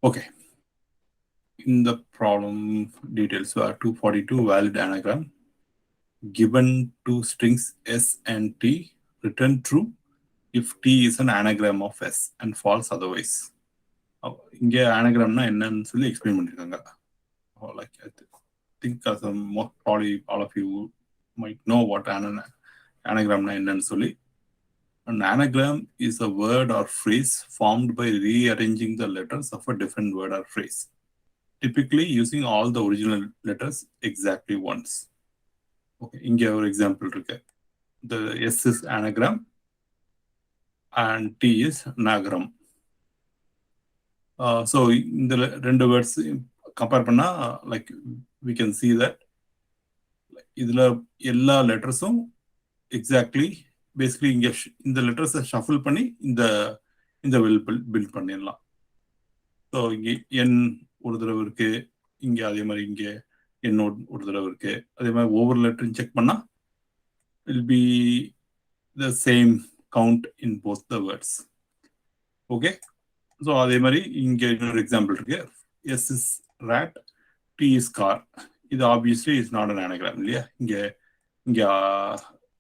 Okay. In the problem details, 242 valid anagram given two strings s and t, return true if t is an anagram of s and false otherwise. இங்கே anagramனா என்னன்னு சொல்லி explain பண்ணிருக்காங்க. Like I think probably all of you might know what anagramனா என்னன்னு சொல்லி. An anagram is a word or phrase formed by rearranging the letters of a different word or phrase, typically using all the original letters exactly once. Okay, இங்கே ஒரு example இருக்கு. The S is anagram and T is nagram. So இந்த ரெண்டு words compare பண்ணா like we can see that இதுல எல்லா லெட்டர்ஸும் exactly basically இங்க இந்த லெட்டர்ஸை ஷஃபிள் பண்ணி இந்த பில்ட் பண்ணிடலாம். ஸோ இங்கே என் ஒரு தடவை இருக்கு, இங்கே அதே மாதிரி இங்கே என் ஒரு தடவை இருக்கு. அதே மாதிரி ஒவ்வொரு லெட்டரும் செக் பண்ணா will be the same count in both the words. Okay, so அதே மாதிரி இங்கே இன்னொரு எக்ஸாம்பிள் இருக்கு. S is rat, T is car. இது obviously is not an anagram இல்லையா? இங்கே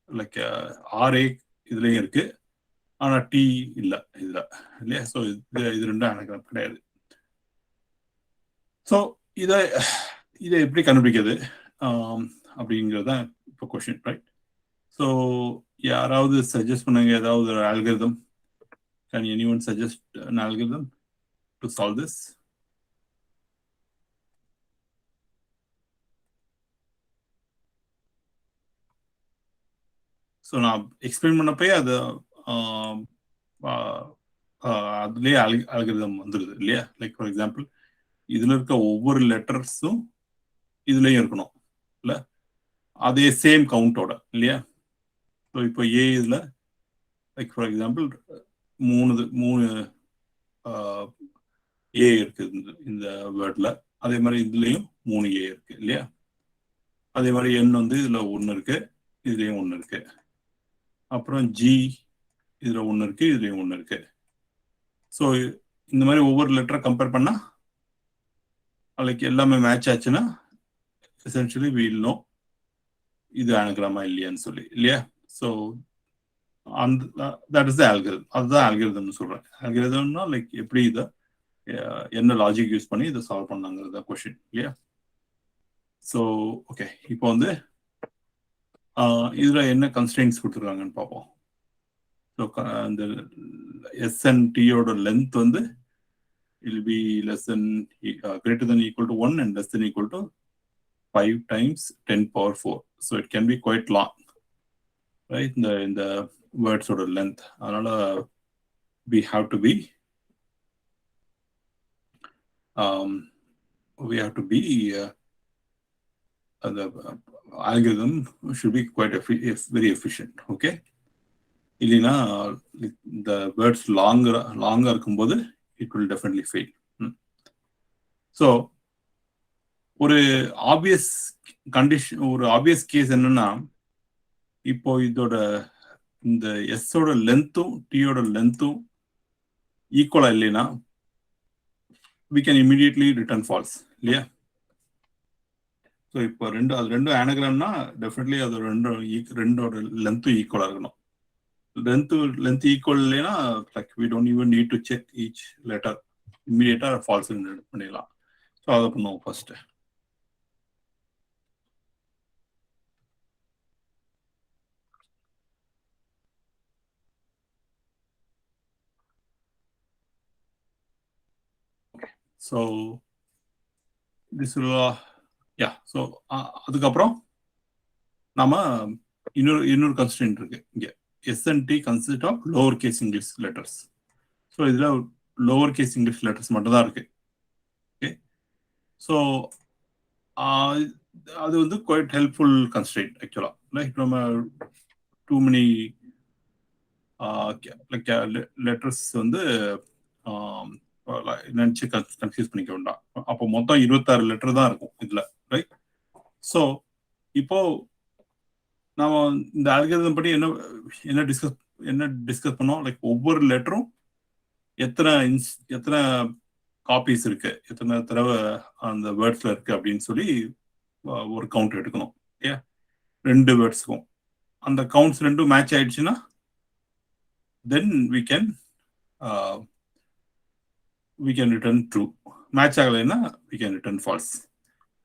லைக் ஆர்ஏ இதுலயும் இருக்கு, ஆனா டி இல்லை இதுல இல்லையா? ஸோ இது ரெண்டும் anagram கிடையாது. ஸோ இதை எப்படி கண்டுபிடிக்கிறது அப்படிங்கிறது தான் இப்போ கொஸ்டின், ரைட்? ஸோ யாராவது சஜஸ்ட் பண்ணுங்க ஏதாவது ஒரு algorithm. Can anyone suggest an algorithm to solve this? So நான் எக்ஸ்பிளைன் பண்ணப்பே அது அதுலேயே அல்கிரிதம் வந்துடுது இல்லையா? லைக் ஃபார் எக்ஸாம்பிள் இதுல இருக்க ஒவ்வொரு லெட்டர்ஸும் இதுலயும் இருக்கணும் இல்ல, அதே சேம் கவுண்டோட இல்லையா? ஸோ இப்போ ஏ இதுல லைக் ஃபார் எக்ஸாம்பிள் மூணு ஏ இருக்கு இந்த வேர்ட்ல, அதே மாதிரி இதுலயும் 3 ஏ இருக்கு இல்லையா? அதே மாதிரி என் வந்து இதுல 1 இருக்கு, இதுலயும் 1 இருக்கு. அப்புறம் ஜி இதுல 1 இருக்கு, இதுலயும் 1 இருக்கு. ஸோ இந்த மாதிரி ஒவ்வொரு லெட்டரை கம்பேர் பண்ணா லைக் எல்லாமே மேட்ச் ஆச்சுன்னா எசென்ஷியலி வீல் நோ இது anagram இல்லையான்னு சொல்லி இல்லையா? So that is the அல்கிரிதம். அதுதான் அல்கிரிதம்னு சொல்றேன். அல்கிரிதம்னா லைக் எப்படி இதை என்ன லாஜிக் யூஸ் பண்ணி இதை சால்வ் பண்ணாங்கிறத கொஸ்டின் இல்லையா? ஸோ ஓகே, இப்போ வந்து இதுல என்ன கன்ஸ்ட்ரெயின்ஸ் கொடுத்துருக்காங்கன்னு பார்ப்போம். ஸோ இந்த எஸ் அண்ட் டியோட லென்த் வந்து will be less than greater than equal to 1 and less than equal to 5 times 10 power 4. So it can be quite long, right? In the words order length. Another we have to be the algorithm should be quite very efficient. Okay, இல்லைன்னா the words longer இருக்கும்போது it will definitely fail. So ஒரு obvious condition, ஒரு obvious case என்னன்னா, இப்போ இதோட இந்த எஸ்ஸோட லென்த்தும் டியோட லென்த்தும் ஈக்குவலா இல்லைன்னா we can immediately return false இல்லையா? ஸோ இப்போ அது ரெண்டும் anagram-னா டெஃபினெட்லி அது ரெண்டோட லென்த்தும் ஈக்குவலா இருக்கணும். லென்த் ஈக்குவல் இல்லைன்னா like we don't even need to check each letter, இம்மீடியட்டா ஃபால்ஸ் பண்ணிடலாம். ஸோ அதை பண்ணுவோம் first. So this yeah. So அதுக்கப்புறம் நாம இன்னொரு கன்ஸ்ட்ரெயின்ட் இருக்கு இங்கே. S and T consist of lower case English letters. So இதுல லோவர் கேஸ் இங்கிலீஷ் லெட்டர்ஸ் மட்டும் தான் இருக்கு. ஓகே, ஸோ அது வந்து குவைட் ஹெல்ப்ஃபுல் கன்ஸ்ட்ரெயின்ட் ஆக்சுவலா. லைக் நம்ம டூ மெனி லெட்டர்ஸ் வந்து நினைச்சு கன்ஃபியூஸ் பண்ணிக்க வேண்டாம். அப்போ மொத்தம் 26 லெட்டர் தான் இருக்கும் இதுல, ரைட்? ஸோ இப்போ நாம இந்த அல்காரிதம் படி என்ன டிஸ்கஸ் பண்ணோம், லைக் ஒவ்வொரு லெட்டரும் எத்தனை காப்பீஸ் இருக்கு, எத்தனை தடவை அந்த வேர்ட்ஸ்ல இருக்கு அப்படின்னு சொல்லி ஒரு கவுண்ட் எடுக்கணும். ஓகே, 2 வேர்ட்ஸ்க்கும் அந்த கவுண்ட்ஸ் ரெண்டும் மேட்ச் ஆயிடுச்சுன்னா தென் we can return true. Match ஆகலைன்னா we can return false.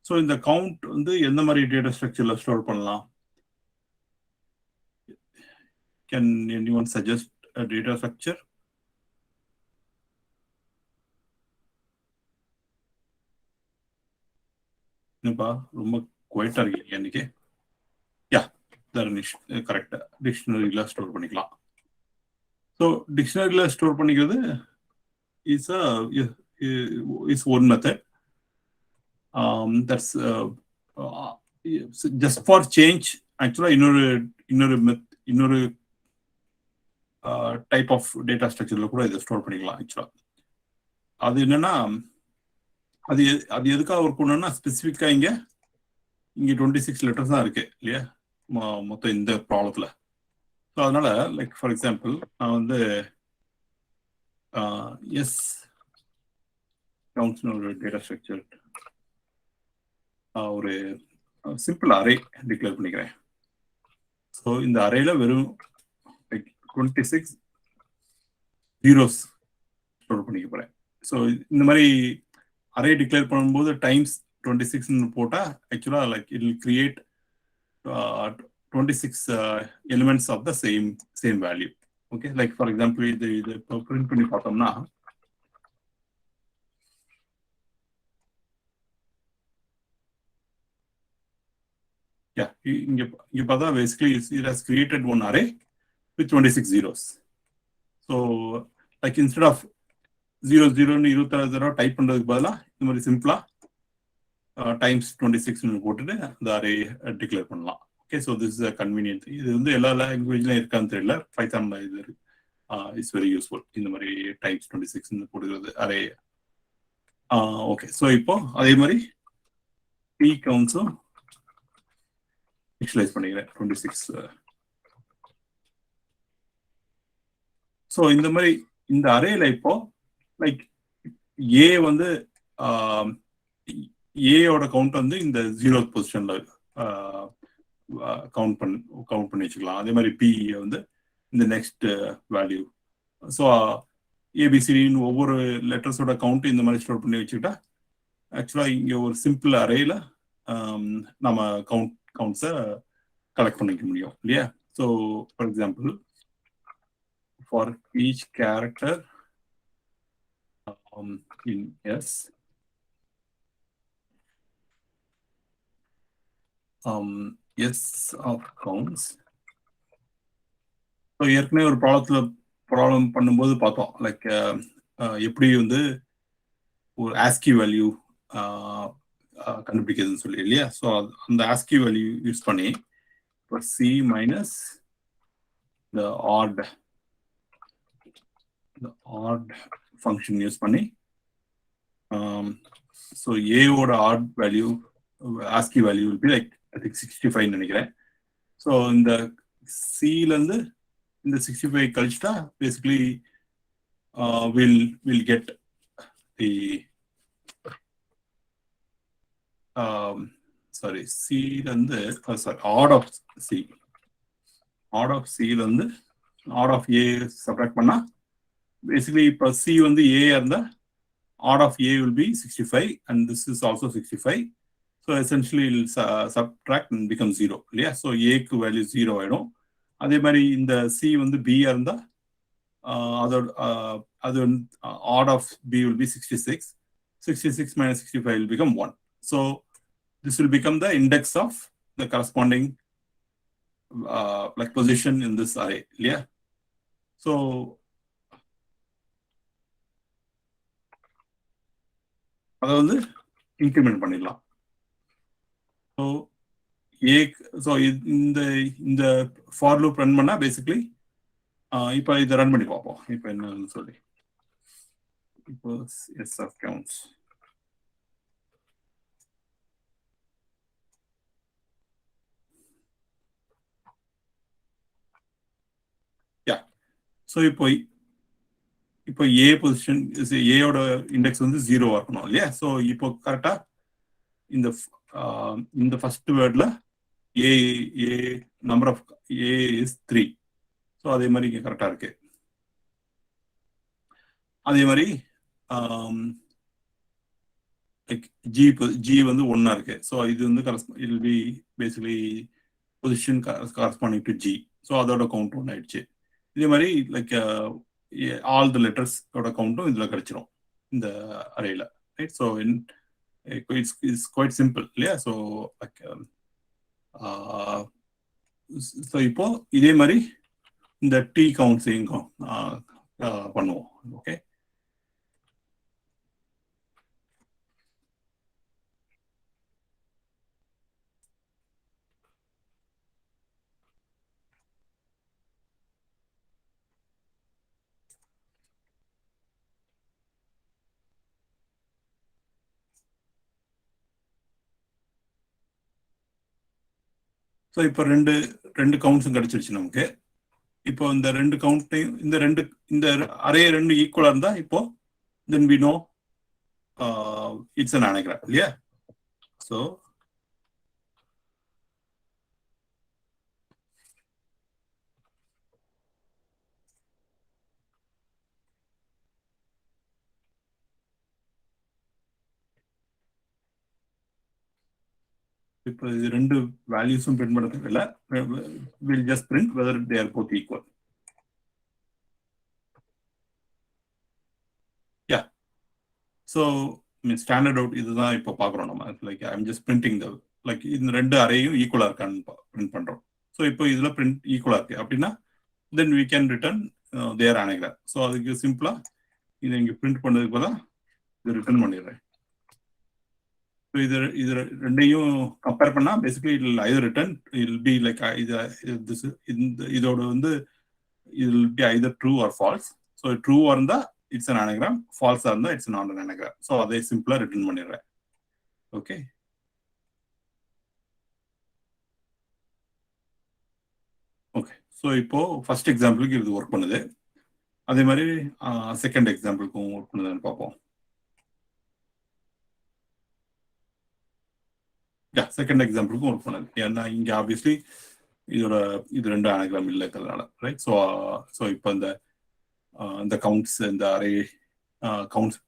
So இந்த கவுண்ட் வந்து எந்த மாதிரி டேட்டா ஸ்ட்ரக்சர்ல ஸ்டோர் பண்ணலாம்? Can anyone suggest a data structure? என்னப்பா ரொம்ப குவைட்டா இருக்கீங்க இன்னைக்கு? யா, தர்னிஷ் கரெக்ட். டிக்ஷனரியில ஸ்டோர் பண்ணிக்கலாம். ஸோ டிக்ஷனரியில ஸ்டோர் பண்ணிக்கிறது is one method. That's just for change. ஆக்சுவலா இன்னொரு டைப் ஆஃப் டேட்டா ஸ்ட்ரக்சர்ல கூட இதை ஸ்டோர் பண்ணிக்கலாம். ஆக்சுவலா அது என்னன்னா, அது எதுக்காக ஒர்க் பண்ணணும்னா, ஸ்பெசிஃபிக்கா இங்க 26 லெட்டர்ஸ் தான் இருக்கு இல்லையா மொத்தம் இந்த ப்ராப்ளத்துல. ஸோ அதனால லைக் ஃபார் எக்ஸாம்பிள் நான் வந்து எஸ் கவுண்ட்ஸ்னு ஒரு டேட்டா ஸ்ட்ரக்சர் ஒரு சிம்பிள் அரே டிக்ளேர் பண்ணிக்கிறேன். ஸோ இந்த அரேல வெறும் லைக் 26 ஜீரோஸ் ஸ்டோர் பண்ணிக்க போறேன். ஸோ இந்த மாதிரி அரே டிக்ளேர் பண்ணும்போது டைம்ஸ் 26 போட்டா ஆக்சுவலா like it will create 26 elements of the same value. Okay, like for example இது print பண்ணி பார்த்தோம்னா இங்க பார்த்தா basically it has created one array with 26 zeros. So like instead of 00 ன்னு 26 தடவை டைப் பண்றதுக்கு பதிலா இந்த மாதிரி சிம்பிளா டைம்ஸ் 26 போட்டுட்டு அந்த அரே டிக்ளேர் பண்ணலாம். Okay, so this is convenient. இது வந்து எல்லா லாங்குவேஜ்லையும் இருக்கான்னு தெரியல. பைத்தான்ல இது இட்ஸ் வெரி யூஸ்ஃபுல், இந்த மாதிரி டைம்ஸ் 26 போடுறது அரே. ஓகே, ஸோ இப்போ அதே மாதிரி பி கவுண்ட்ஸும் இனிஷியலைஸ் பண்ணிக்கிறேன் 26. ஸோ இந்த மாதிரி இந்த அரேல இப்போ லைக் ஏ வந்து ஏயோட கவுண்ட் வந்து இந்த 0th பொசிஷன்ல கவுண்ட் பண்ணி வச்சுக்கலாம். அதே மாதிரி பி வந்து இந்த நெக்ஸ்ட் வேல்யூ. ஸோ ஏபிசிடின்னு ஒவ்வொரு லெட்டர்ஸோட கவுண்ட் இந்த மாதிரி ஸ்டோர் பண்ணி வச்சுக்கிட்டா ஆக்சுவலா இங்க ஒரு சிம்பிள் அரேல நம்ம கவுண்ட்ஸை கலெக்ட் பண்ணிக்க முடியும் இல்லையா? So for example for each character in S S of counts. So ஏற்கனவே ஒரு ப்ராப்ளம் பண்ணும்போது பார்த்தோம் லைக் எப்படி வந்து ஒரு ஆஸ்கி வேல்யூ கண்டுபிடிக்கிறதுன்னு சொல்லி இல்லையா? ஸோ அந்த ஆஸ்கி வேல்யூ யூஸ் பண்ணி இப்போ C minus the odd function use பண்ணி ஸோ ஏவோட odd value ASCII value will be like I think 65 நினைக்கிறேன். ஸோ இந்த சிலேருந்து இந்த 65 கழிச்சுட்டா basically will get the sorry சிலேருந்து சாரி ஆட் ஆஃப் சிலேருந்து ஆட் ஆஃப் ஏ சப்ராக்ட் பண்ணா பேசிக்கலி இப்போ சி வந்து ஏ இருந்தா odd of A will be 65 and this is also 65. So essentially it will subtract and become 0. Yeah, so A க்கு value 0 ஆயிடும். அதே மாதிரி இந்த C வந்து B இருந்தா அது odd of B will be 66. 66 minus 65 will become 1. So this will become the index of the corresponding like position in this array. Yeah. So அதை வந்து இன்க்ரிமெண்ட் பண்ணிடலாம். ஸோ இந்த ஃபார் லூப் ரன் பண்ணா basically இப்போ இதை run பண்ணி பார்ப்போம். இப்போ என்னன்னு சொல்லி இப்போ எஸ் ஆஃப் கவுண்ட்ஸ் ஸோ இப்போ இப்போ ஏ பொசிஷன் ஏயோட இண்டெக்ஸ் வந்து 0 இருக்கணும் இல்லையா? ஸோ இப்போ கரெக்டா இந்த இந்த ஃபர்ஸ்ட் வேர்ட்ல A A number of A is 3. So அதே மாதிரி இங்கே கரெக்டா இருக்கு. அதே மாதிரி லைக் ஜி வந்து ஒன்னா இருக்கு. ஸோ இது வந்து it will be basically position corresponding to G. So அதோட கவுண்ட் ஒன்று ஆயிடுச்சு. இதே மாதிரி லைக் ஆல் த லெட்டர்ஸோட கவுண்ட்டும் இதுல கிடைச்சிரும் இந்த அரேல. Right? So it's quite simple இல்லையா? ஸோ லைக் ஸோ இப்போ இதே மாதிரி இந்த டி கவுண்ட்ஸையும் பண்ணுவோம். ஓகே, ஸோ இப்போ ரெண்டு ரெண்டு கவுண்ட்ஸும் கிடைச்சிருச்சு நமக்கு. இப்போ இந்த ரெண்டு கவுண்ட்டையும் இந்த அரே ரெண்டு ஈக்குவலா இருந்தா இப்போ then we know it's an anagram இல்லையா? ஸோ இப்போ இது ரெண்டு வேல்யூஸும் பிரிண்ட் பண்ண தேவையில்லை. Will just print whether they are both equal. Yeah, so standard out இதுதான் இப்போ பார்க்குறோம் நம்ம. Like I am just printing the like இந்த ரெண்டு அறையும் ஈக்குவலா இருக்கான்னு பிரிண்ட் பண்றோம். ஸோ இப்போ இதுல பிரிண்ட் ஈக்குவலா இருக்கு அப்படின்னா then we can return their anagram. So அதுக்கு சிம்பிளா இதை இங்க பிரிண்ட் பண்ணதுக்கு பதிலாக இதை ரிட்டர்ன் பண்ணிடுறேன். ஸோ இது ரெண்டையும் கம்பேர் பண்ணா basically will either return will be like இதோட வந்து will be either true or false. So ட்ரூவா இருந்தா இட்ஸ் an anagram, ஃபால்ஸா இருந்தா it's not an anagram. So அதை சிம்பிளா ரிட்டர்ன் பண்ணிடுறேன். Okay, okay. ஸோ இப்போ ஃபர்ஸ்ட் எக்ஸாம்பிளுக்கு இது ஒர்க் பண்ணுது. அதே மாதிரி செகண்ட் எக்ஸாம்பிளுக்கும் ஒர்க் பண்ணுதுன்னு பார்ப்போம். செகண்ட் எக்ஸாம்பிளுக்கும் ஒர்க் பண்ணுது. ஏன்னா இங்க ஆப்வியஸ்லி இது ரெண்டு anagram இல்லைங்கிறதுனால. ரைட்? ஸோ இப்போ இந்த கவுண்ட்ஸ் இந்த array counts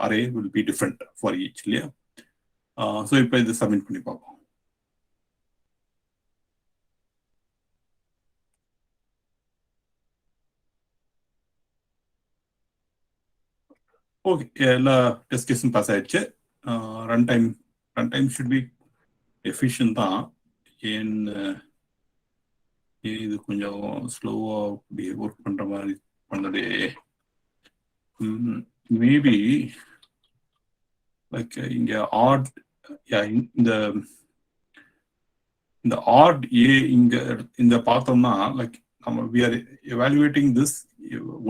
array will be different for each இல்லையா? ஸோ இப்போ இது சப்மிட் பண்ணி பார்ப்போம். ஓகே, எல்லா டெஸ்ட் கேஸும் பாஸ் ஆயிடுச்சு. Run time should be efficient தான். ஏன்னு இது கொஞ்சம் ஸ்லோவா அப்படியே ஒர்க் பண்ற மாதிரி பண்ணதே. மேபி லைக் இங்க ஆட் இந்த ஆட் ஏ இங்க இந்த பார்த்தோம்னா லைக் நம்ம we are evaluating this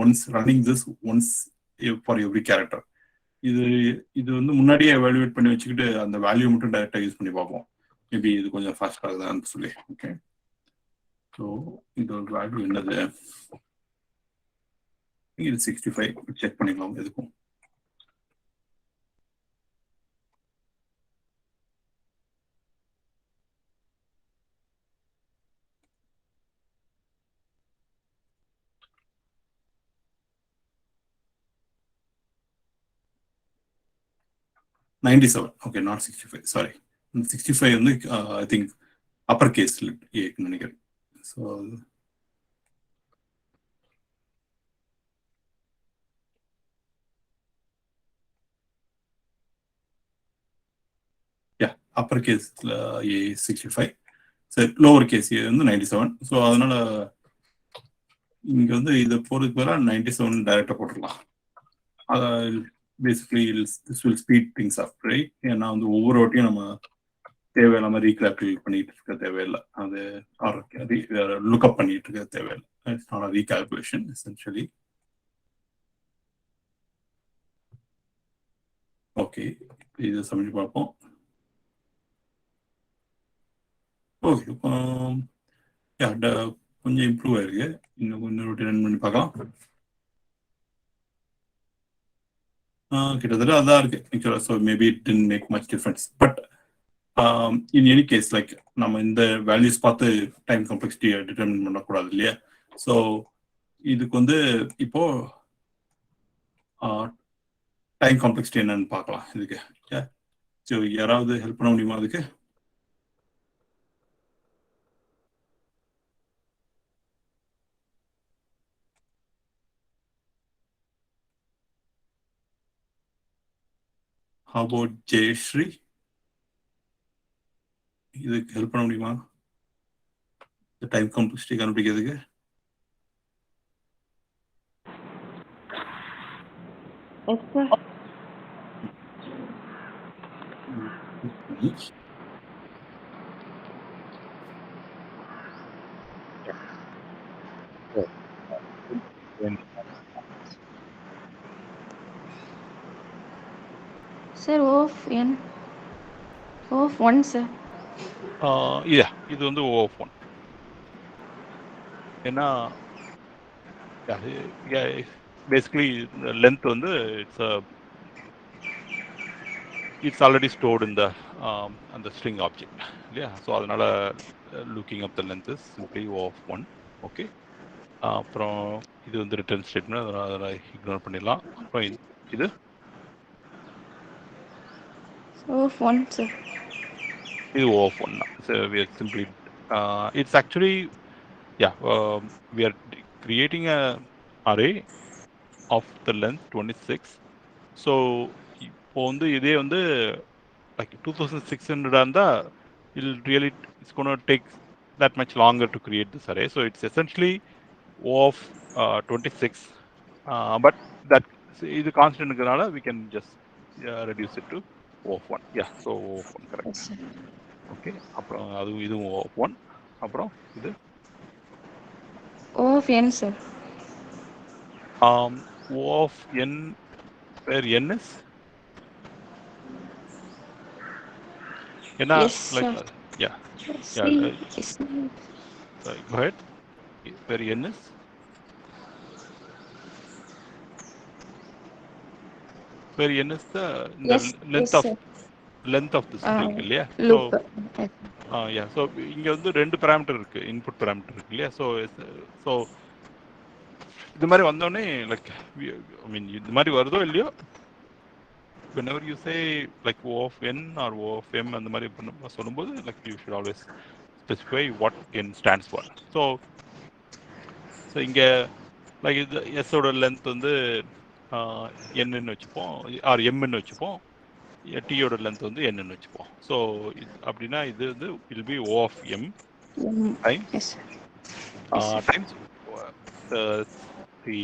once, running this once for every character. இது இது வந்து முன்னாடியே எவாலுவேட் பண்ணி வச்சுக்கிட்டு அந்த வேல்யூ மட்டும் டைரக்டா யூஸ் பண்ணி பார்ப்போம். மேபி இது கொஞ்சம் ஃபாஸ்ட் ஆகுதான்னு சொல்லி. ஓகே, ஸோ இதோட வேல்யூ என்னது? இது 65. செக் பண்ணிக்கலாம் எதுக்கும். $97. Okay, not 65. சாரி, 65 வந்து ஐ திங்க் அப்பர் கேஸ் ஏன்னு நினைக்கிறேன். ஸோ அப்பர் கேஸ்ல ஏ 65, சரி லோவர் கேஸ் ஏ வந்து 97. ஸோ அதனால இங்க வந்து இதை போறதுக்கு பதிலாக 97 டைரக்டா போட்டுடலாம். Basically this will speed things up, right? ஏன்னா வந்து ஒவ்வொரு வாட்டியும் நம்ம தேவையில்லாம ரீகால்குலேட் பண்ணிட்டு இருக்க தேவையில்லை. அது லுக்அப் பண்ணிட்டு இருக்க தேவையில்லை. It's not recalculation essentially. Okay, இது சப்மிட் பார்ப்போம். ஓகே, கொஞ்சம் இம்ப்ரூவ் ஆயிருக்கு. இன்னும் கொஞ்சம் ரன் பண்ணி பார்க்கலாம். கிட்டத்தட்ட அதான் இருக்கு. So maybe it didn't make much difference. But in any case like நம்ம இந்த வேல்யூஸ் பார்த்து டைம் காம்ப்ளெக்சிட்டியை டிட்டர்மின் பண்ணக்கூடாது இல்லையா? ஸோ இதுக்கு வந்து இப்போ டைம் காம்ப்ளெக்சிட்டி என்னன்னு பார்க்கலாம் இதுக்கு. ஸோ யாராவது ஹெல்ப் பண்ண முடியுமா அதுக்கு? How about Jayashree? இதுக்கு ஹெல்ப் பண்ண முடியுமா இந்த டைம் காம்ப்ளெக்சிட்டி கண்டுபிடிக்கிறதுக்கு? Yes, sir. Sir, O of n. O of 1, sir. இது வந்து O of 1. ஏன்னா பேசிக்கலி லென்த் வந்து இட்ஸ் ஆல்ரெடி ஸ்டோர்ட் இந்த அந்த ஸ்ட்ரிங் ஆப்ஜெக்ட் இல்லையா? ஸோ அதனால looking up the length is simply O of 1. Okay, அப்புறம் இது வந்து ரிட்டர்ன் ஸ்டேட்மெண்ட், அதனால் இக்னோர் பண்ணிடலாம். அப்புறம் இது O of 1, sir. இது O of 1 தான். So we are simply it's actually we are creating a array of the length 26. So இப்போ வந்து இதே வந்து like 2600 இருந்தா it's going to take that much longer to create this array. So it's essentially O of 26, but that இது constant இருக்கிறதுனால we can just reduce it to O of 1. So O of 1 correct. Yes, sir. Okay, அப்புறம் இதுவும் O of 1. அப்புறம் இது O of n, sir. O of n, where n is ஏன்னா Yes, like sir. yeah Yes. sorry, go ahead. Where n is the Yes, length yes, of sir. the string இல்லையா? Loop. So இங்கே வந்து 2 parameter இருக்கு, input parameter இருக்கு இல்லையா? So இது மாதிரி வந்தோடனே லைக் ஐ மீன் இது மாதிரி வருதோ இல்லையோ, whenever you say like O of n or O of m அந்த மாதிரி சொல்லும்போது like you should always specify what n stands for. So இங்கே லைக் இது எஸ்ஸோட லென்த் வந்து என்னன்னு வச்சுப்போம், ஆர் எம்ன்னு வச்சுப்போம். டியோட லென்த் வந்து என்னன்னு வச்சுப்போம். ஸோ அப்படின்னா இது வந்து will be O of m times Yes, sir. Yes, sir. times the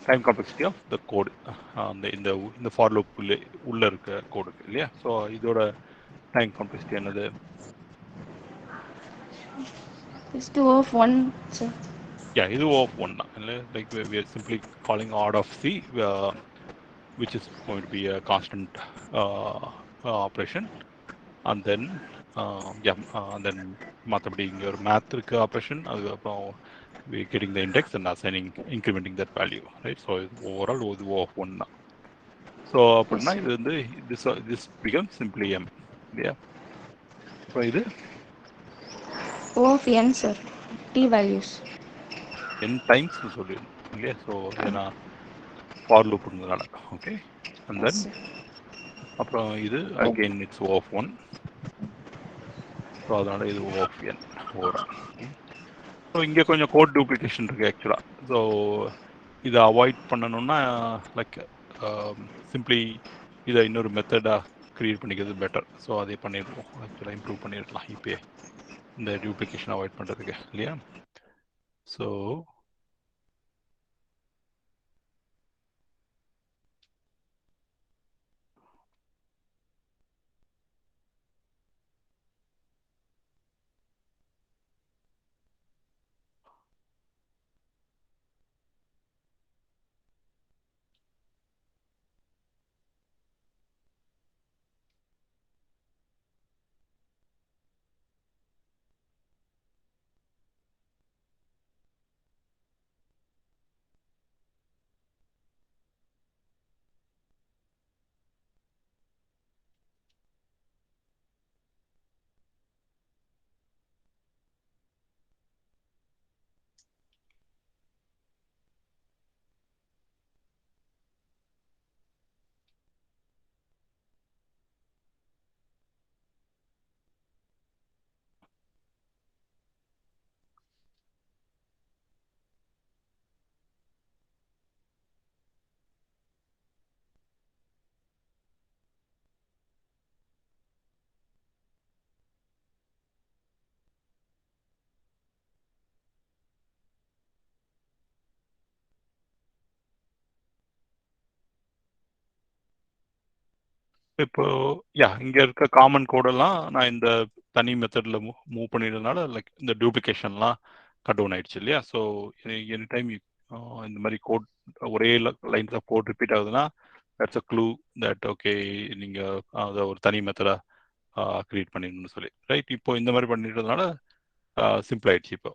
time complexity of the code, இந்த ஃபார் லூப் உள்ள இருக்க கோடுக்கு இல்லையா? ஸோ இதோட டைம் காம்ப்ளெக்சிட்டி என்னது? It's the O of 1, sir. இது O of 1 தான் இல்லை? Like we are simply calling odd of c, which is going to be a constant operation, and then and then மற்றபடி இங்கே ஒரு மேத் இருக்கு operation, அதுக்கப்புறம் we getting the index and assigning, incrementing that value, right? So overall இது O of 1 தான். So அப்படின்னா இது வந்து this becomes simply m இல்லையா? அப்புறம் இது O of n, sir. T values. n times சொல்லிடணும் இல்லையா? ஸோ ஏன்னா ஃபார் லூப்புங்கிறதுனால. Okay, and Yes, then sir. அப்புறம் இது again it's O of 1. So அதனால இது O of n overall. So இங்கே கொஞ்சம் கோட் டூப்ளிகேஷன் இருக்குது ஆக்சுவலாக. ஸோ இதை அவாய்ட் பண்ணணும்னா லைக் சிம்பிளி இதை இன்னொரு மெத்தடாக க்ரியேட் பண்ணிக்கிறது பெட்டர். ஸோ அதை பண்ணிடுவோம், ஆக்சுவலாக இம்ப்ரூவ் பண்ணிடலாம் இப்போயே இந்த டூப்ளிகேஷன் அவாய்ட் பண்ணுறதுக்கு இல்லையா? ஸோ இப்போ இங்க இருக்க காமன் கோடெல்லாம் நான் இந்த தனி மெத்தட்ல மூவ் பண்ணிடுறதுனால லைக் இந்த டூப்ளிகேஷன்லாம் கட் டவுன் ஆயிடுச்சு இல்லையா? ஸோ எனி டைம் இந்த மாதிரி கோட் ஒரே லைன்ஸ் ஆஃப் கோட் ரிப்பீட் ஆகுதுன்னா that's a clue that okay நீங்க அதை ஒரு தனி மெத்தடா கிரியேட் பண்ணிடணும்னு சொல்லி ரைட். இப்போ இந்த மாதிரி பண்ணிடுறதுனால சிம்பிள் ஆயிடுச்சு இப்போ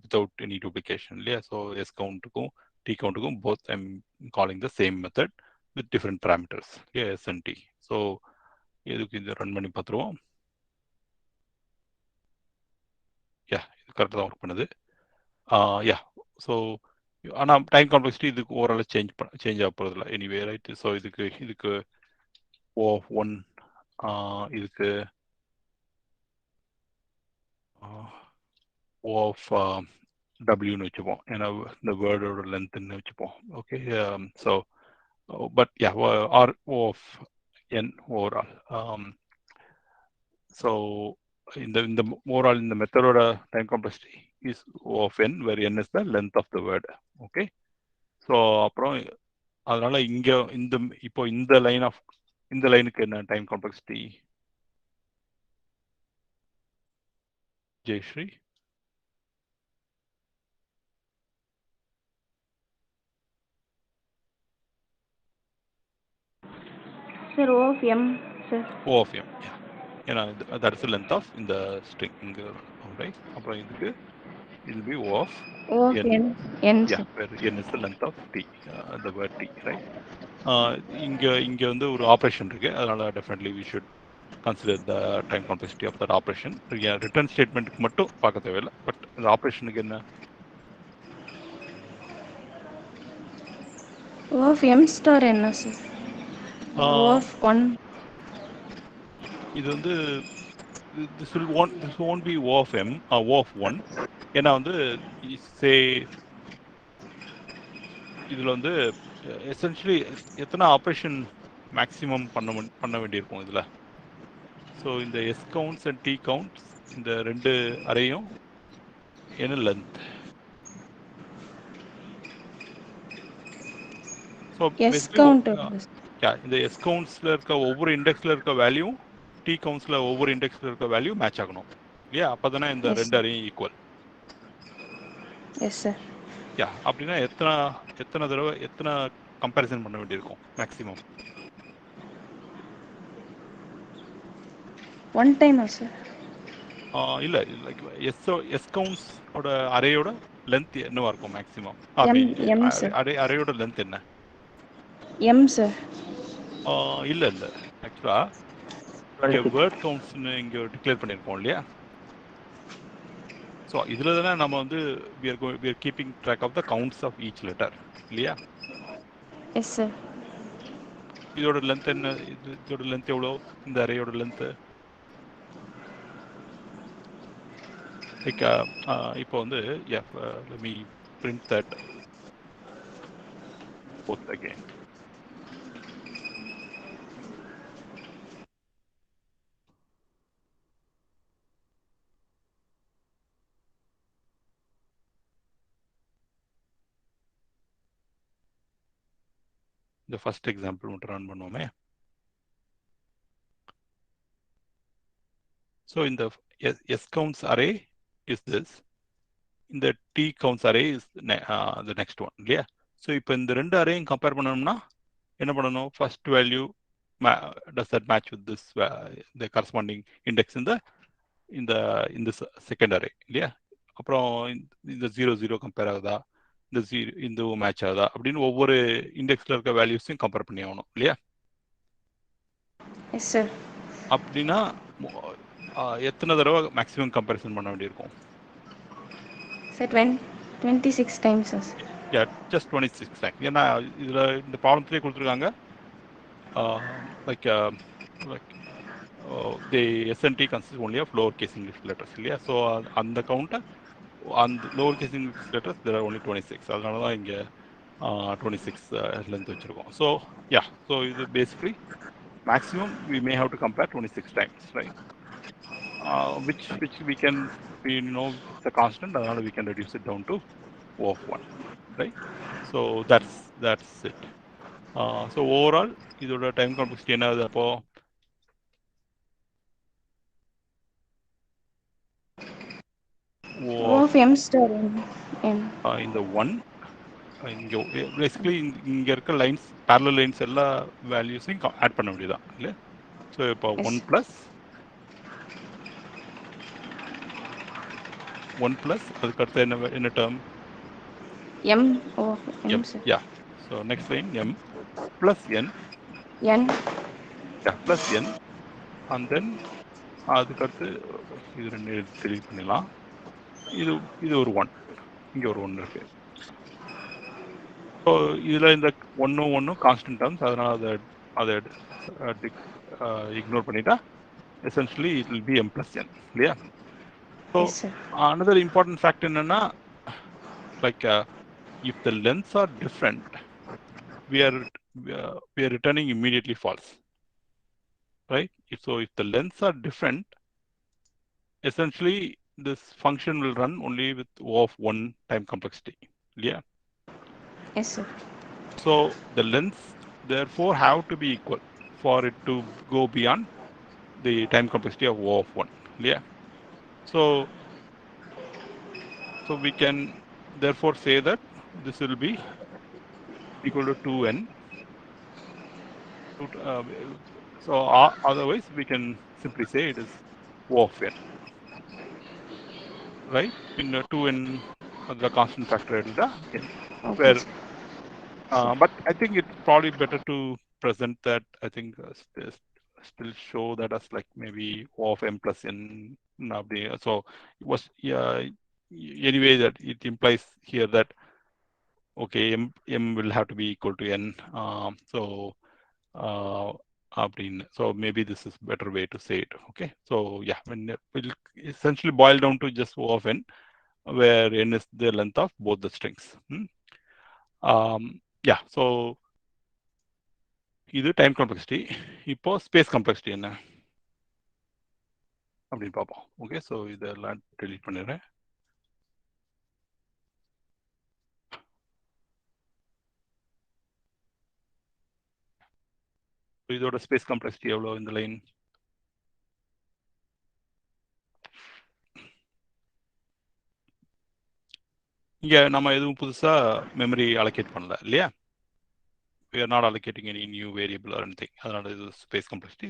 வித்தவுட் எனி டூப்ளிகேஷன் இல்லையா? ஸோ எஸ் கவுண்ட்டுக்கும் டி கவுண்ட்டுக்கும் both I'm calling the same method with different parameters இல்லையா? S and T. ஸோ இதுக்கு இதை ரன் பண்ணி பார்த்துருவோம். இது கரெக்டாக தான் ஒர்க் பண்ணுது. ஸோ ஆனால் டைம் காம்ப்ளெக்சிட்டி இதுக்கு ஓரளவு சேஞ்ச் ஆக போகிறதில்ல எனிவே ரைட். ஸோ இதுக்கு ஓ ஒன் இதுக்கு ஓ ஆஃப் டபிள்யூன்னு வச்சுப்போம், ஏன்னா இந்த வேர்டோட லென்த்துன்னு வச்சுப்போம். Okay. So but are O of n overall. So இந்த ஓவரால் இந்த மெத்தடோட time complexity is O of n where n is the length of the word. Okay. So அப்புறம் அதனால இங்க இப்போ இந்த லைனுக்கு என்ன time complexity Jayashree? Sir, O of m, sir. O of m, ஏன்னா that is the length of இந்த string இங்க, right? அப்புறம் இதுக்கு it'll be O of O of n, n, sir. where n is the length of t, the word t, right? இங்க வந்து ஒரு operation இருக்கு, அதனால definitely we should consider the time complexity of that operation. Return ஸ்டேட்மெண்ட்டுக்கு மட்டும் பார்க்க தேவையில்லை, but இந்த ஆப்ரேஷனுக்கு என்ன O of m star n, sir. O of 1. இது வந்து this won't be O of m, O of 1. ஏன்னா வந்து சே இதுல வந்து எசென்ஷியலி எத்தனை ஆப்ரேஷன் மேக்ஸிமம் பண்ண வேண்டியிருக்கும் இதுல. ஸோ இந்த S counts and T counts இந்த ரெண்டு அறையும் என்ன லென்த்? So S count. இந்த எஸ் கவுண்ட்ஸ்ல இருக்க ஒவ்வொரு இண்டெக்ஸ்ல இருக்க வேல்யூ டி கவுண்ட்ஸ்ல ஒவ்வொரு இண்டெக்ஸ்ல இருக்க வேல்யூ மேட்ச் ஆகணும் இல்லையா? அப்பதானே இந்த Yes, ரெண்டு அறையும் ஈக்குவல். Yes, sir. அப்படின்னா எத்தனை தடவை எத்தனை கம்பேரிசன் பண்ண வேண்டியிருக்கும் மேக்ஸிமம்? 1 time, sir. இல்ல லைக் எஸ் கவுண்ட்ஸ் ஓட அறையோட லென்த் என்னவா இருக்கும் மேக்ஸிமம்? M, sir. அறையோட லென்த் என்ன? M, sir. இல்ல ஆக்சுவலா இங்க வேர்ட் கவுண்ட்ஸ்னு இங்க டிக்ளேர் பண்ணியிருக்கோம் இல்லையா? ஸோ இதுல தானே நம்ம வந்து we are keeping track of the counts of each letter இல்லையா? Yes, sir. இதோட லென்த் என்ன? இதோட லென்த் எவ்வளோ? இந்த அறையோட லென்த் லைக் இப்போ வந்து let me print that both again. இந்த ஃபர்ஸ்ட் எக்ஸாம்பிள் மட்டும் ரன் பண்ணுவோமே. ஸோ இந்த S counts array is this, இந்த T counts array is the next one இல்லையா? ஸோ இப்போ இந்த ரெண்டு அரேயும் கம்பேர் பண்ணணும்னா என்ன பண்ணணும்? First value does that match with this the corresponding index இந்த செகண்ட் அரே இல்லையா? அப்புறம் இந்த 0 கம்பேர் ஆகுதா, இந்த மேட்ச் ஆகுதா அப்படின்னு ஒவ்வொரு இண்டெக்ஸ்ல இருக்க வேல்யூஸையும் கம்பேர் பண்ணி ஆகணும் இல்லையா? Yes, sir. அப்படின்னா எத்தனை தடவை மேக்ஸிமம் கம்பேரிசன் பண்ண வேண்டியிருக்கும்? Sir, 26 times, sir. Just 26 time. ஏன்னா இதுல இந்த ப்ராப்ளத்திலே கொடுத்துருக்காங்க like the SNT consists only of lower case English letters இல்லையா? ஸோ அந்த கவுண்ட்டை அந்த lower case English letters there are only 26. அதனால தான் இங்கே 26 லென்த் வச்சிருக்கோம். ஸோ ஸோ இது basically maximum we may have to compare 26 times, right? Which we know it's a constant, அதனால we can reduce it down to O of 1, right? So that's it. So overall இதோட time complexity என்ன ஆகுது? அப்போ O of m star n. இந்த 1 இங்க basically இங்க இருக்க lines parallel lines எல்லா வேல்யூஸையும் ஆட் பண்ண வேண்டியதான் இல்லையா? ஸோ இப்போ Yes. 1 + 1 + அதுக்கு அடுத்து என்ன term? M O of m sir. Yeah. So next line m + n N. + n and then அதுக்கு அடுத்து இது ரெண்டு டெலீட் பண்ணிடலாம். இது ஒரு 1, இங்க ஒரு 1 இருக்கு. ஸோ இதுல இந்த 1 கான்ஸ்டன்ட் டேர்ம்ஸ், அதனால அதை இக்னோர் பண்ணிட்டா essentially it will be m + n இல்லையா? So Yes sir. another important fact என்னன்னா, like if the lengths are different, we are returning immediately false, right? So if the lengths are different, essentially this function will run only with O of 1 time complexity. Yeah. Yes sir. So the lengths therefore have to be equal for it to go beyond the time complexity of O of 1. Yeah. So we can therefore say that this will be equal to 2n. So otherwise we can simply say it is O of n, right? In 2n, the constant factor delta n. Okay Where, sir. but I think it's probably better to present that. I think still show that as like maybe O of m + n. So it was anyway that it implies here that okay, m will have to be equal to n. So so maybe this is better way to say it. Okay, so yeah, when it will essentially boil down to just O of n, where n is the length of both the strings. Yeah, so இது time complexity. இப்போ space complexity என்ன அப்படின்னு பார்ப்போம். Okay, so இதெல்லாம் delete பண்ணிடுறேன். இதோட space complexity எவ்வளோ இந்த லைன்? இங்க நம்ம எதுவும் புதுசா மெமரி அலோகேட் பண்ணல இல்லையா? We are not allocating any new variable or anything. அதனால இது ஸ்பேஸ் காம்ப்ளெக்சிட்டி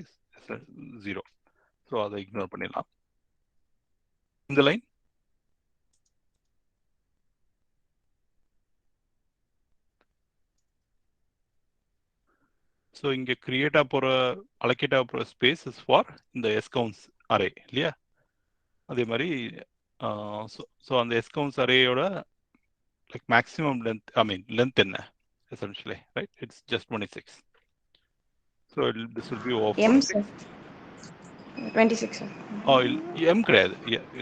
0. ஸோ அதை இக்னோர் பண்ணிடலாம். இந்த லைன் ஸோ இங்கே கிரியேட் போகிற அலோகேட் போகிற ஸ்பேஸ் இஸ் ஃபார் இந்த எஸ் கவுன்ஸ் அரே இல்லையா? அதே மாதிரி ஸோ அந்த எஸ் கவுன்ஸ் அரேயோட like maximum length, I mean length என்ன essentially, right? It's just 26. So this will be O of M 26. sir. 26 sir. Oh, m கிடையாது,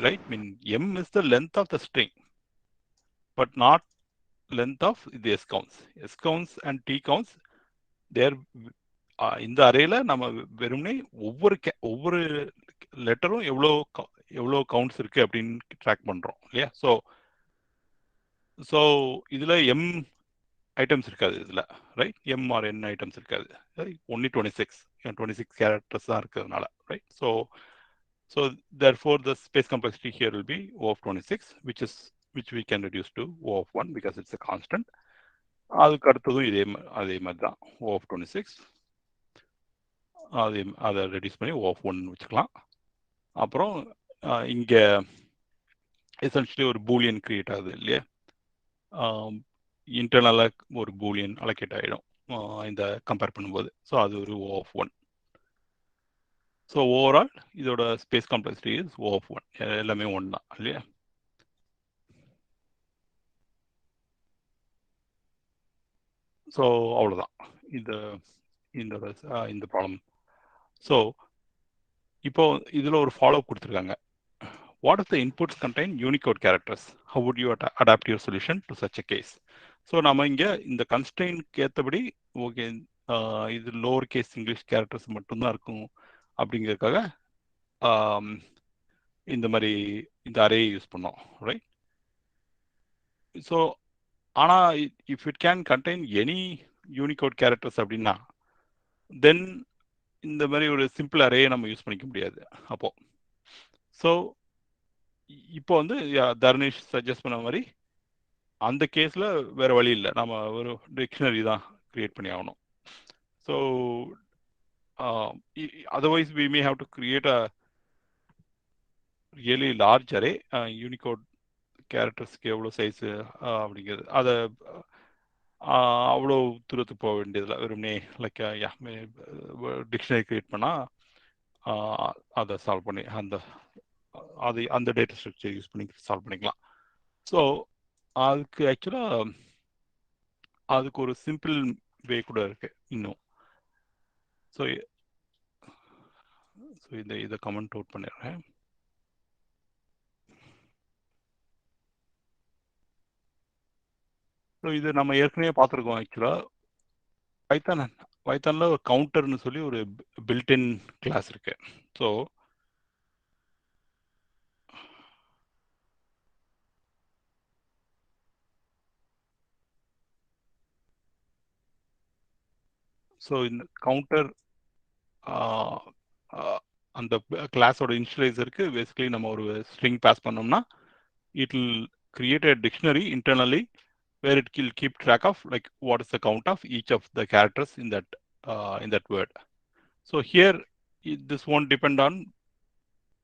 right? I mean m is the length of the string, but not length of the s counts. S counts and t counts, they're இந்த அரேல நம்ம வெறுமனே ஒவ்வொரு லெட்டரும் எவ்வளோ counts இருக்கு அப்படின்னு track பண்றோம் இல்லையா? ஸோ இதுல m ஐட்டம்ஸ் இருக்காது இதுல, right? m or n items இருக்காது, only 26 கேரக்டர்ஸ் தான் இருக்கிறதுனால, right? So therefore the space complexity here will be O of 26, which we can reduce to O of 1 because it's a constant. அதுக்கு அடுத்ததும் அதே மாதிரி தான், O of 26. அதை reduce பண்ணி O of 1 வச்சுக்கலாம். அப்புறம் இங்க எசென்ஷியலி ஒரு பூலியன் கிரியேட் ஆகுது இல்லையா? இன்டர்னலாக ஒரு பூலியன் அலோகேட் ஆகிடும் இந்த கம்பேர் பண்ணும்போது. ஸோ அது ஒரு O of 1. ஸோ ஓவரால் இதோட space complexity is O of 1. எல்லாமே 1 தான் இல்லையா? ஸோ அவ்வளோதான் இந்த ப்ராப்ளம். ஸோ இப்போ இதில் ஒரு ஃபாலோ கொடுத்துருக்காங்க. What if the inputs contain Unicode characters? How would you adapt your solution to such a case? So நம்ம இங்கே இந்த கன்ஸ்ட்ரெயின்க்கு ஏற்றபடி ஓகே இது லோவர் கேஸ் இங்கிலீஷ் கேரக்டர்ஸ் மட்டும்தான் இருக்கும் அப்படிங்கிறதுக்காக இந்த மாதிரி இந்த அரே யூஸ் பண்ணோம், ரைட்? ஸோ ஆனால் if it can contain any Unicode characters அப்படின்னா தென் இந்த மாதிரி ஒரு சிம்பிள் அரேயை நம்ம யூஸ் பண்ணிக்க முடியாது அப்போ. ஸோ இப்போ வந்து தர்னிஷ் சஜஸ்ட் பண்ண மாதிரி அந்த கேஸ்ல வேற வழி இல்லை, நம்ம ஒரு டிக்ஷனரி தான் கிரியேட் பண்ணி ஆகணும். So otherwise we may have to create a really large array. Unicode கேரக்டர்ஸ்க்கு எவ்வளோ சைஸு அப்படிங்கிறது அதை அவ்வளோ தூரத்துக்கு போக வேண்டியதில்லை. வெறுமனே லைக் டிக்ஷனரி கிரியேட் பண்ணால் அதை சால்வ் பண்ணி அந்த டேட்டா ஸ்ட்ரக்சர் யூஸ் பண்ணி சால்வ் பண்ணிக்கலாம். ஸோ அதுக்கு ஆக்சுவலாக அதுக்கு ஒரு சிம்பிள் வே கூட இருக்கு இன்னும். ஸோ இதை கமெண்ட் அவுட் பண்ணிடுறேன். ஸோ இது நம்ம ஏற்கனவே பார்த்துருக்கோம். ஆக்சுவலாக பைத்தானில் ஒரு கவுண்டர்னு சொல்லி ஒரு பில்டின் கிளாஸ் இருக்கு. ஸோ இந்த கவுண்டர் அந்த கிளாஸோட இனிஷியலைசருக்கு பேசிக்கலி நம்ம ஒரு ஸ்ட்ரிங் பாஸ் பண்ணோம்னா it will create a dictionary internally where it will keep track of like what is the count of each of the characters in that word. So here this won't depend on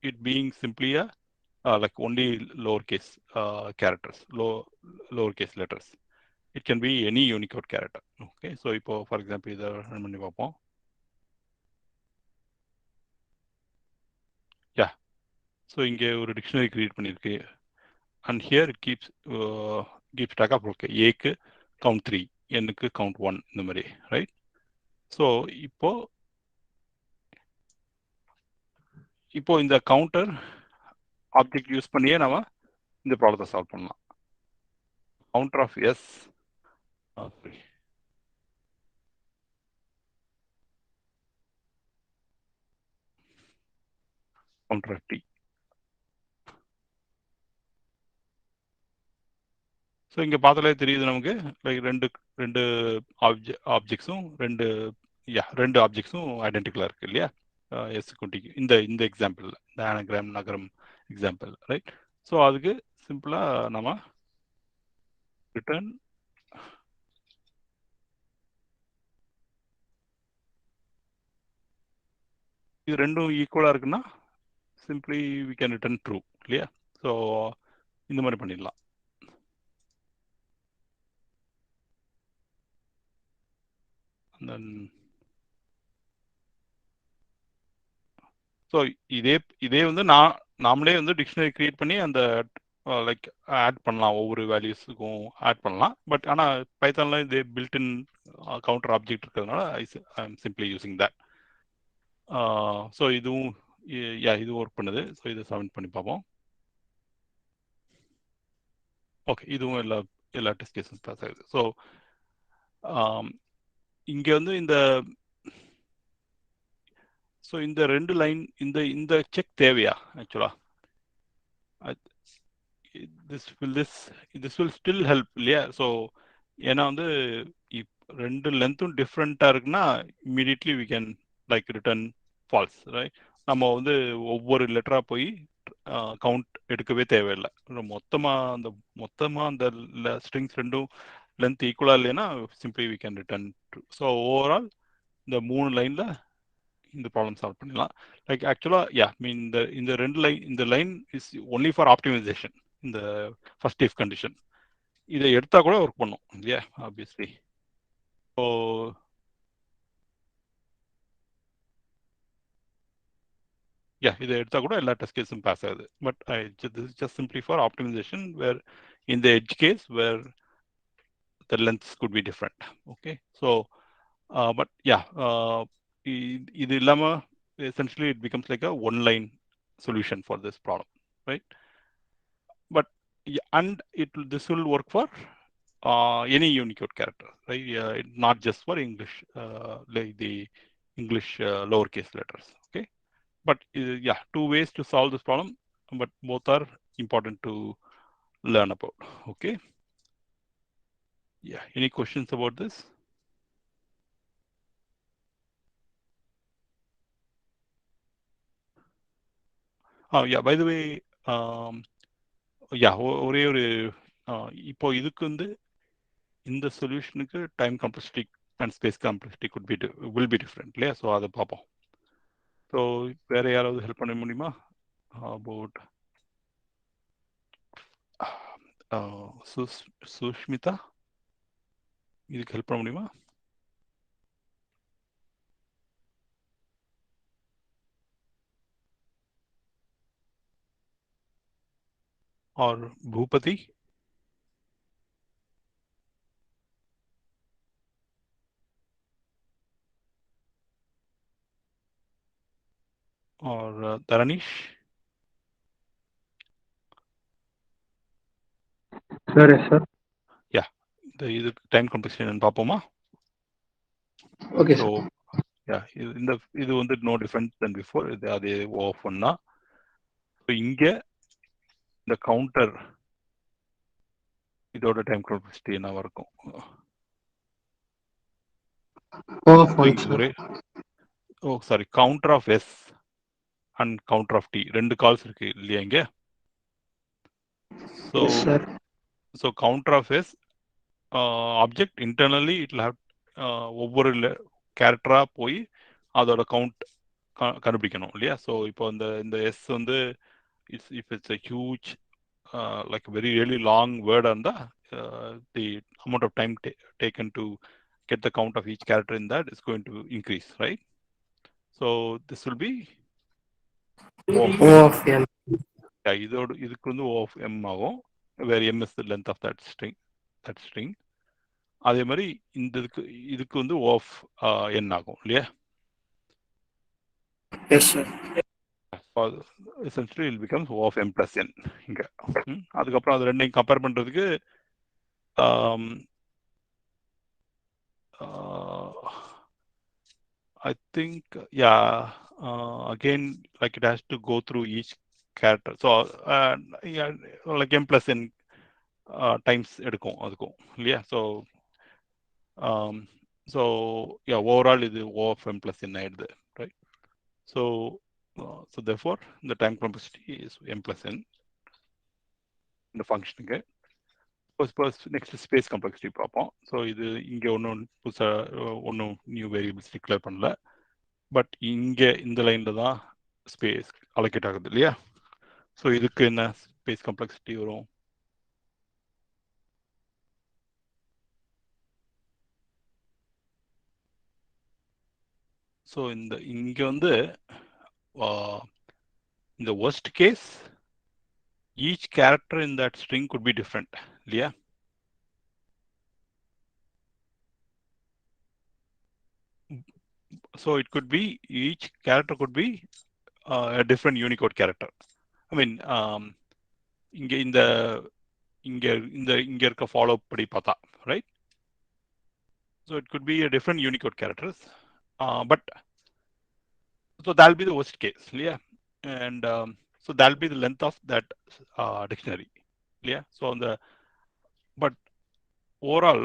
it being simply a like only lowercase characters, lowercase letters. It can be any Unicode character. Okay, so for example இதை run பண்ணி பார்ப்போம். So இங்கே ஒரு dictionary create பண்ணியிருக்கு. And here it keeps track of okay ஏக்கு count 3, எண்ணுக்கு count 1, இந்த மாதிரி, ரைட்? ஸோ இப்போ இந்த கவுண்டர் ஆப்ஜெக்ட் யூஸ் பண்ணியே நம்ம இந்த ப்ராப்ளத்தை சால்வ் பண்ணலாம். Counter of S counter of T. So இங்கே பார்த்தாலே தெரியுது நமக்கு லைக் ரெண்டு ஆப்ஜெக்ட்ஸும் ரெண்டு ஆப்ஜெக்ட்ஸும் ஐடென்டிக்கலாக இருக்குது இல்லையா? எஸ் குட்டிக்கு இந்த எக்ஸாம்பிள், இந்த ஆனகிராம் நகரம் எக்ஸாம்பிள், ரைட்? ஸோ அதுக்கு சிம்பிளாக நம்ம ரிட்டர்ன் இது ரெண்டும் ஈக்குவலாக இருக்குன்னா simply we can return true இல்லையா? ஸோ இந்த மாதிரி பண்ணிடலாம். ஸோ இதே வந்து நாமளே வந்து டிக்ஷனரி கிரியேட் பண்ணி அந்த லைக் ஆட் பண்ணலாம், ஒவ்வொரு வேல்யூஸுக்கும் ஆட் பண்ணலாம். பட் ஆனால் பைத்தானில் இதே பில்டின் கவுண்டர் ஆப்ஜெக்ட் இருக்கிறதுனால I am simply using that. So இதுவும் ஒர்க் பண்ணுது. ஸோ இதை சப்மிட் பண்ணி பார்ப்போம். ஓகே, இதுவும் எல்லா டெஸ்ட் கேஸும் பாஸ் ஆகுது. ஸோ இங்கே வந்து இந்த ரெண்டு லைன் இந்த செக் தேவையா? ஆக்சுவலா this will still help இல்லையா? ஸோ ஏன்னா வந்து ரெண்டு லென்த்தும் டிஃப்ரெண்ட்டாக இருக்குன்னா immediately we can like return false, right? நம்ம வந்து ஒவ்வொரு லெட்டராக போய் கவுண்ட் எடுக்கவே தேவையில்லை. மொத்தமாக அந்த ஸ்ட்ரிங்ஸ் ரெண்டும் லென்த் ஈக்குவலாக இல்லைன்னா simply we can return true. So overall இந்த 3 லைனில் இந்த ப்ராப்ளம் சால்வ் பண்ணிடலாம். லைக் ஆக்சுவலாக இந்த ரெண்டு லைன், இந்த line is only for optimisation. இந்த ஃபர்ஸ்ட் இஃப் கண்டிஷன் இதை எடுத்தா கூட ஒர்க் பண்ணும் இல்லையா? ஆப்வியஸ்லி. ஸோ இதை எடுத்தா கூட எல்லா டெஸ்ட் கேஸும் பாஸ் ஆகுது. But this is just simply for optimization where in the edge case where the lengths could be different. Okay, so but இது இல்லாம essentially it becomes like a one line solution for this problem, right? But and this will work for any Unicode character, right? Not just for English, like the English lowercase letters. Okay, but two ways to solve this problem, but both are important to learn about. Okay, any questions about this? By the way, யா ஒரே ஒரு இப்போ இதுக்கு வந்து இந்த சொல்யூஷனுக்கு time complexity and space complexity will be different இல்லையா? So அதை பார்ப்போம். ஸோ வேற யாராவது ஹெல்ப் பண்ண முடியுமா? அபவுட் சுஷ்மிதா, இதுக்கு ஹெல்ப் பண்ண முடியுமா? और भूपति? और Dharanish? Sir yes sir. Yeah, இது டைம் காம்ப்ளெக்சிட்டி என்னன்னு பார்ப்போமா? Okay so sir. யா, இது வந்து நோ டிஃபரன்ஸ் தென் பிஃபோர். இது அதே ஆஃப் ஒன்னா. ஸோ இங்கே இந்த கவுண்டர் இதோட டைம் காம்ப்ளெக்சிட்டி என்னவா இருக்கும்? ஒரே sorry, counter of S and counter of T, ரெண்டு கால்ஸ் இருக்கு இல்லையா இங்க? So counter of S object internally இட்ல ஹேவ் ஒவ்வொரு கேரக்டரா போய் அதோட கவுண்ட் கண்டுபிடிக்கணும் இல்லையா? ஸோ இப்போ இந்த எஸ் வந்து if it's a huge like very really long word on the amount of time taken to get the count of each character in that is going to increase, right? So this will be O of M. Yeah, இதுக்கு வந்து O of M ஆகும், where M is the length of that string. அதே மாதிரி இதுக்கு வந்து O of N ஆகும் இல்லையா? Yes sir. Essentially it becomes O of M plus N இங்க. அதுக்கப்புறம் அது ரெண்டையும் கம்பேர் பண்றதுக்கு I think again like it has to go through each character. So yeah, like M plus N times எடுக்கும் அதுக்கும் இல்லையா? So yeah, overall இது O of M plus N ஆயிடுது, right? So therefore the time complexity is M plus N இந்த ஃபங்க்ஷனுக்கு. Next space complexity பார்ப்போம். So இது இங்கே ஒன்றும் புதுசாக ஒன்றும் நியூ வேரியபிள்ஸ் டிக்ளேர் பண்ணல, பட் இங்கே இந்த லைனில் தான் ஸ்பேஸ் அலோகேட் ஆகுது இல்லையா? ஸோ இதுக்கு என்ன ஸ்பேஸ் காம்ப்ளெக்சிட்டி வரும்? ஸோ இங்கே வந்து இந்த worst case each character in that string could be different இல்லையா? So it could be each character could be a different Unicode character. I mean இங்க இருக்க ஃபாலோ படி பார்த்தா, right? So it could be a different Unicode characters, but so that'll be the worst case, yeah. And so that'll be the length of that dictionary, yeah. So but overall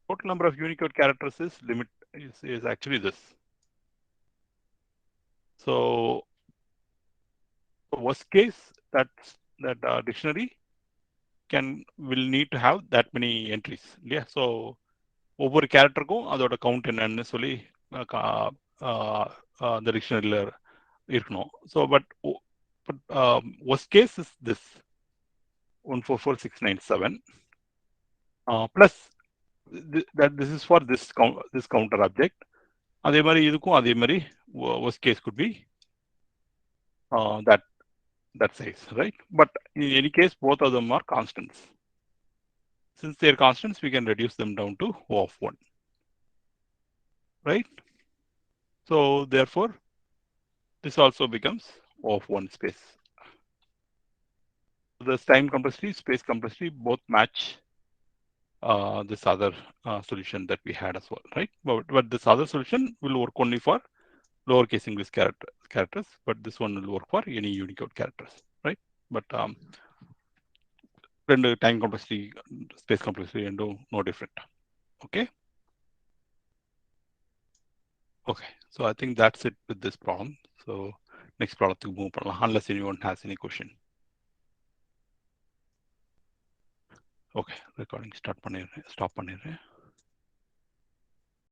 total number of Unicode characters is actually this. So worst case that dictionary will need to have that many entries, yeah. So ஒவ்வொரு கேரக்டருக்கும் அதோட count என்னன்னு சொல்லி அந்த டிக்ஷனரியில் இருக்கணும். So but worst case is this 144697 plus that this is for this counter object. அதே மாதிரி இதுக்கும் அதே மாதிரி worst case could be that size, right? But in any case both of them are constants. Since they are constants, we can reduce them down to O of 1, right? So therefore this also becomes O of 1 space. The time complexity, space complexity both match this other solution that we had as well, right? But this other solution will work only for lowercase English characters, but this one will work for any Unicode characters, right? But time complexity, space complexity, and no different. Okay. Okay, so I think that's it with this problem. So next problem to move on, unless anyone has any question. Okay, recording stop பண்ணிடுறேன்.